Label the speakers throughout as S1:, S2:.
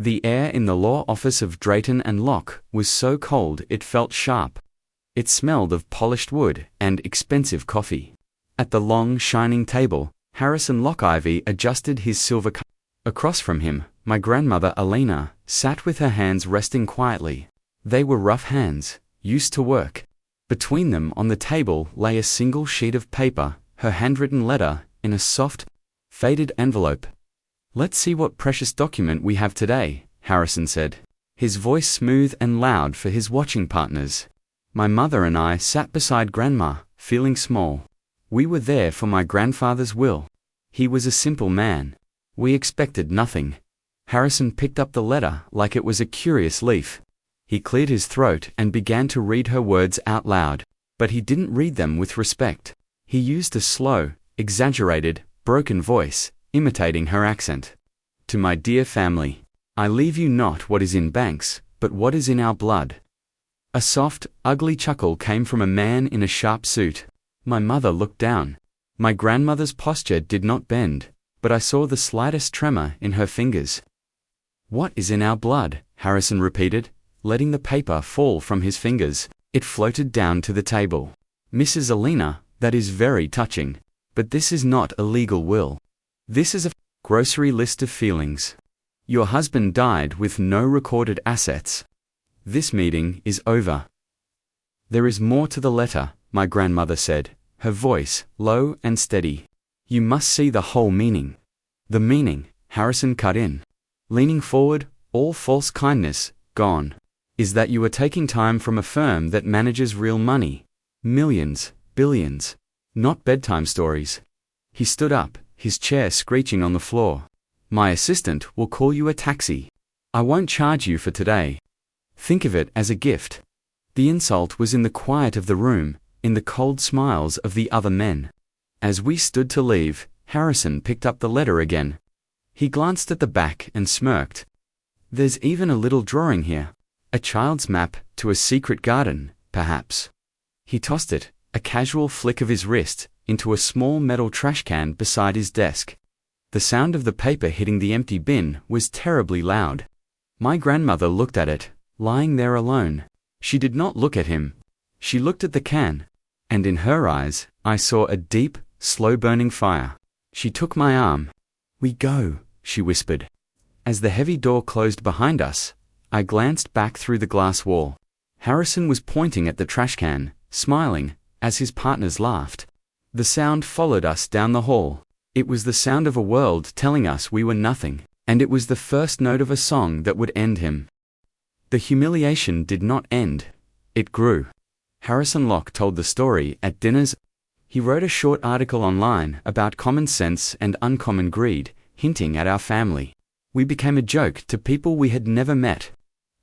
S1: The air in the law office of Drayton and Locke was so cold it felt sharp. It smelled of polished wood and expensive coffee. At the long, shining table, Harrison Lockivy adjusted his silver cup. Across from him, my grandmother Alina sat with her hands resting quietly. They were rough hands, used to work. Between them on the table lay a single sheet of paper, her handwritten letter, in a soft, faded envelope. "Let's see what precious document we have today," Harrison said, his voice smooth and loud for his watching partners. My mother and I sat beside Grandma, feeling small. We were there for my grandfather's will. He was a simple man. We expected nothing. Harrison picked up the letter like it was a curious leaf. He cleared his throat and began to read her words out loud, but he didn't read them with respect. He used a slow, exaggerated, broken voice, imitating her accent. "To my dear family, I leave you not what is in banks, but what is in our blood." A soft, ugly chuckle came from a man in a sharp suit. My mother looked down. My grandmother's posture did not bend, but I saw the slightest tremor in her fingers. "What is in our blood?" Harrison repeated, letting the paper fall from his fingers. It floated down to the table. "Mrs. Alina, that is very touching, but this is not a legal will. This is a grocery list of feelings. Your husband died with no recorded assets. This meeting is over." "There is more to the letter," my grandmother said, her voice low and steady. "You must see the whole meaning." "The meaning," Harrison cut in, leaning forward, all false kindness gone, "is that you are taking time from a firm that manages real money. Millions, billions. Not bedtime stories." He stood up, his chair screeching on the floor. "My assistant will call you a taxi. I won't charge you for today. Think of it as a gift." The insult was in the quiet of the room, in the cold smiles of the other men. As we stood to leave, Harrison picked up the letter again. He glanced at the back and smirked. "There's even a little drawing here. A child's map to a secret garden, perhaps." He tossed it, a casual flick of his wrist, into a small metal trash can beside his desk. The sound of the paper hitting the empty bin was terribly loud. My grandmother looked at it, lying there alone. She did not look at him. She looked at the can, and in her eyes, I saw a deep, slow-burning fire. She took my arm. "We go," she whispered. As the heavy door closed behind us, I glanced back through the glass wall. Harrison was pointing at the trash can, smiling, as his partners laughed. The sound followed us down the hall. It was the sound of a world telling us we were nothing, and it was the first note of a song that would end him. The humiliation did not end. It grew. Harrison Locke told the story at dinners. He wrote a short article online about common sense and uncommon greed, hinting at our family. We became a joke to people we had never met.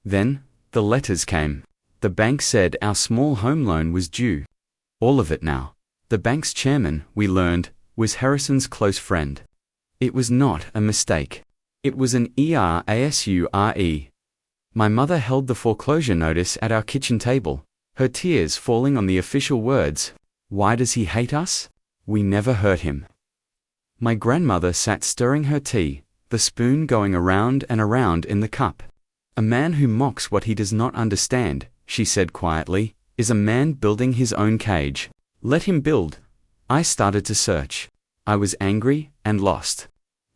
S1: Then, the letters came. The bank said our small home loan was due. All of it now. The bank's chairman, we learned, was Harrison's close friend. It was not a mistake. It was an erasure. My mother held the foreclosure notice at our kitchen table, her tears falling on the official words. Why does he hate us? We never hurt him. My grandmother sat stirring her tea, the spoon going around and around in the cup. A man who mocks what he does not understand, she said quietly, is a man building his own cage. Let him build. I started to search. I was angry and lost.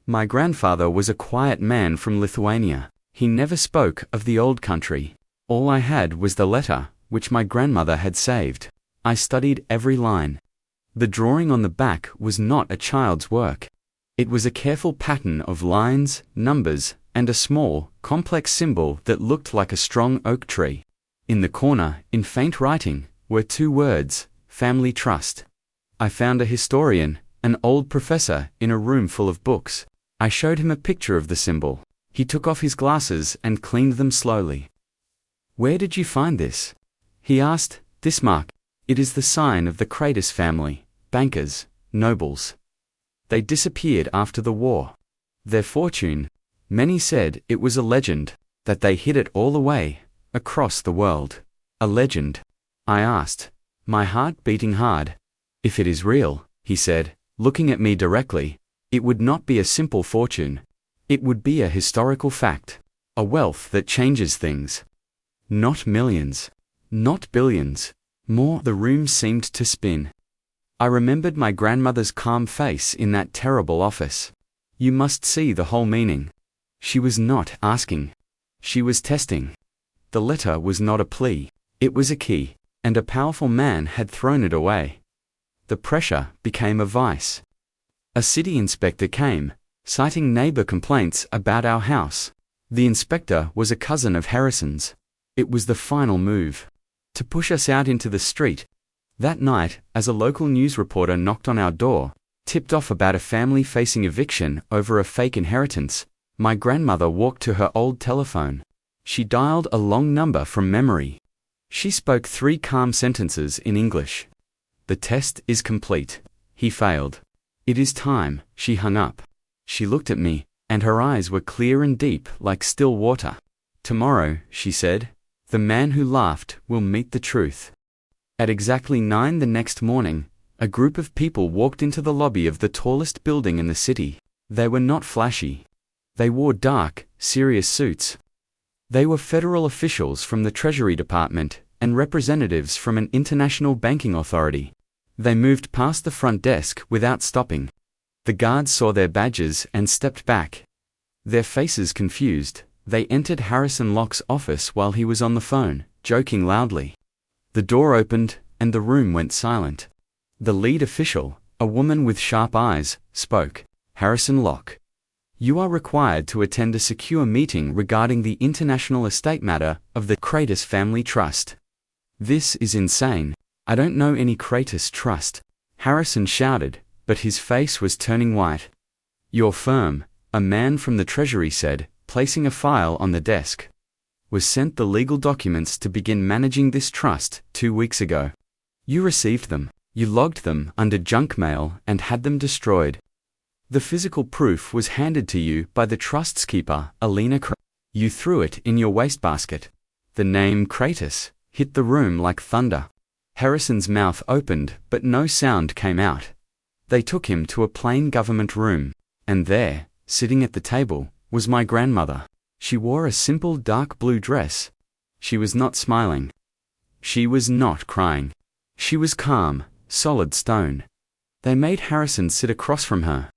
S1: My grandfather was a quiet man from Lithuania. He never spoke of the old country. All I had was the letter, which my grandmother had saved. I studied every line. The drawing on the back was not a child's work. It was a careful pattern of lines, numbers, and a small, complex symbol that looked like a strong oak tree. In the corner, in faint writing, were 2 words, Family Trust. I found a historian, an old professor, in a room full of books. I showed him a picture of the symbol. He took off his glasses and cleaned them slowly. Where did you find this? He asked. This mark. It is the sign of the Kraitis family, bankers, nobles. They disappeared after the war. Their fortune, many said it was a legend, that they hid it all away, across the world. A legend? I asked, my heart beating hard. If it is real, he said, looking at me directly, it would not be a simple fortune. It would be a historical fact. A wealth that changes things. Not millions. Not billions. More. The room seemed to spin. I remembered my grandmother's calm face in that terrible office. You must see the whole meaning. She was not asking. She was testing. The letter was not a plea. It was a key, and a powerful man had thrown it away. The pressure became a vice. A city inspector came, citing neighbor complaints about our house. The inspector was a cousin of Harrison's. It was the final move. To push us out into the street. That night, as a local news reporter knocked on our door, tipped off about a family facing eviction over a fake inheritance, my grandmother walked to her old telephone. She dialed a long number from memory. She spoke 3 calm sentences in English. The test is complete. He failed. It is time. She hung up. She looked at me, and her eyes were clear and deep like still water. Tomorrow, she said, the man who laughed will meet the truth. At exactly 9 the next morning, a group of people walked into the lobby of the tallest building in the city. They were not flashy. They wore dark, serious suits. They were federal officials from the Treasury Department and representatives from an international banking authority. They moved past the front desk without stopping. The guards saw their badges and stepped back. Their faces confused, they entered Harrison Locke's office while he was on the phone, joking loudly. The door opened, and the room went silent. The lead official, a woman with sharp eyes, spoke. Harrison Locke. You are required to attend a secure meeting regarding the international estate matter of the Kraitis Family Trust. This is insane. I don't know any Kraitis Trust. Harrison shouted, but his face was turning white. Your firm, a man from the Treasury said, placing a file on the desk, was sent the legal documents to begin managing this trust 2 weeks ago. You received them, you logged them under junk mail and had them destroyed. The physical proof was handed to you by the trust's keeper, Alina Kraitis. You threw it in your wastebasket. The name Kraitis hit the room like thunder. Harrison's mouth opened, but no sound came out. They took him to a plain government room, and there, sitting at the table, was my grandmother. She wore a simple dark blue dress. She was not smiling. She was not crying. She was calm, solid stone. They made Harrison sit across from her.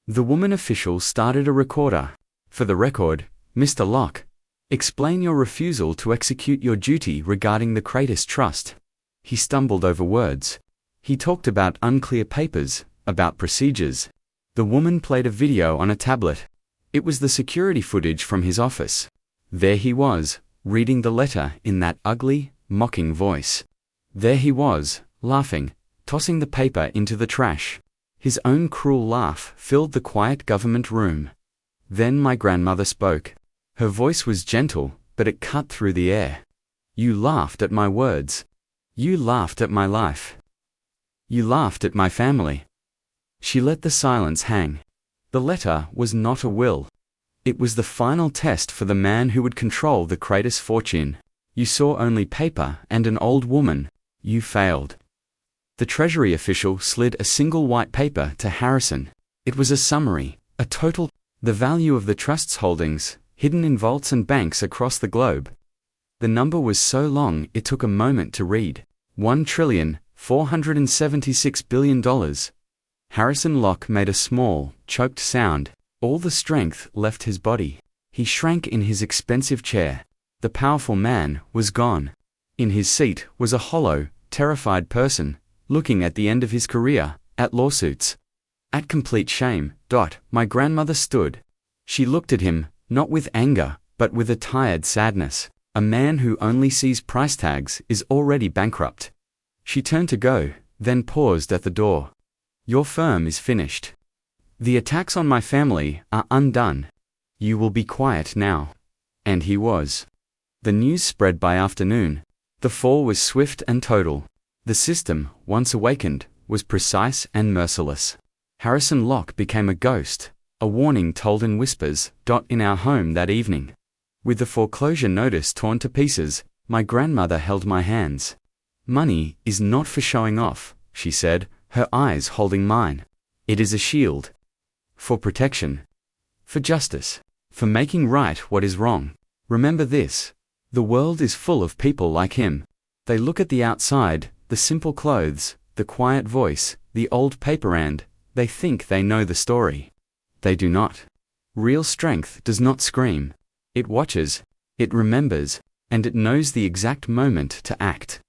S1: The woman official started a recorder. For the record, Mr. Locke, explain your refusal to execute your duty regarding the Kraitis Trust. He stumbled over words. He talked about unclear papers, about procedures. The woman played a video on a tablet. It was the security footage from his office. There he was, reading the letter in that ugly, mocking voice. There he was, laughing, tossing the paper into the trash. His own cruel laugh filled the quiet government room. Then my grandmother spoke. Her voice was gentle, but it cut through the air. You laughed at my words. You laughed at my life. You laughed at my family. She let the silence hang. The letter was not a will. It was the final test for the man who would control the Kraitis fortune. You saw only paper and an old woman. You failed. The Treasury official slid a single white paper to Harrison. It was a summary, a total, the value of the trust's holdings, hidden in vaults and banks across the globe. The number was so long it took a moment to read. $1,476 billion. Harrison Locke made a small, choked sound. All the strength left his body. He shrank in his expensive chair. The powerful man was gone. In his seat was a hollow, terrified person, looking at the end of his career, at lawsuits. At complete shame. My grandmother stood. She looked at him, not with anger, but with a tired sadness. A man who only sees price tags is already bankrupt. She turned to go, then paused at the door. Your firm is finished. The attacks on my family are undone. You will be quiet now. And he was. The news spread by afternoon. The fall was swift and total. The system, once awakened, was precise and merciless. Harrison Locke became a ghost, a warning told in whispers. In our home that evening. With the foreclosure notice torn to pieces, my grandmother held my hands. Money is not for showing off, she said, her eyes holding mine. It is a shield. For protection. For justice. for making right what is wrong. Remember this. The world is full of people like him. They look at the outside, the simple clothes, the quiet voice, the old paper, and they think they know the story. They do not. Real strength does not scream. It watches, it remembers, and it knows the exact moment to act.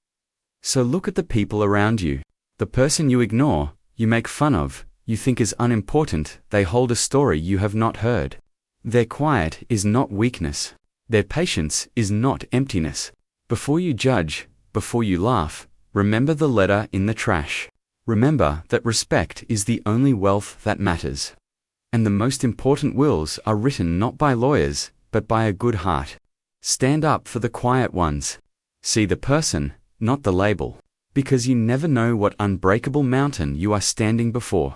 S1: So look at the people around you. The person you ignore, you make fun of, you think is unimportant, they hold a story you have not heard. Their quiet is not weakness. Their patience is not emptiness. Before you judge, before you laugh, remember the letter in the trash. Remember that respect is the only wealth that matters. And the most important wills are written not by lawyers, but by a good heart. Stand up for the quiet ones. See the person, not the label. Because you never know what unbreakable mountain you are standing before.